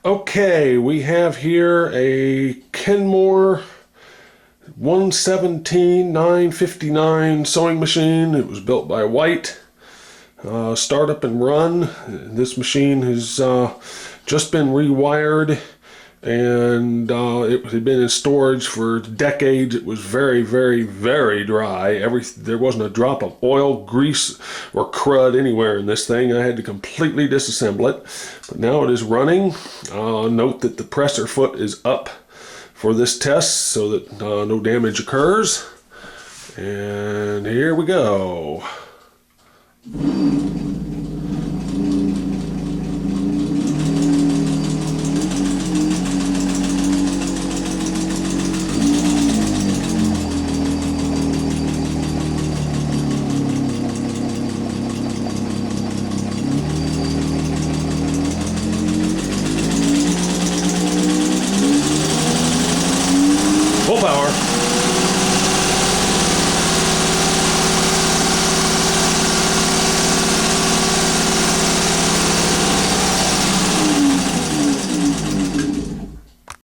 Okay, we have here a Kenmore 117-959 sewing machine. It was built by White. Start up and run. This machine has just been rewired, and it had been in storage for decades. It was very, very, very dry. There wasn't a drop of oil, grease, or crud anywhere in this thing. I had to completely disassemble it, but now it is running. Note that the presser foot is up for this test so that no damage occurs. And here we go. Full power.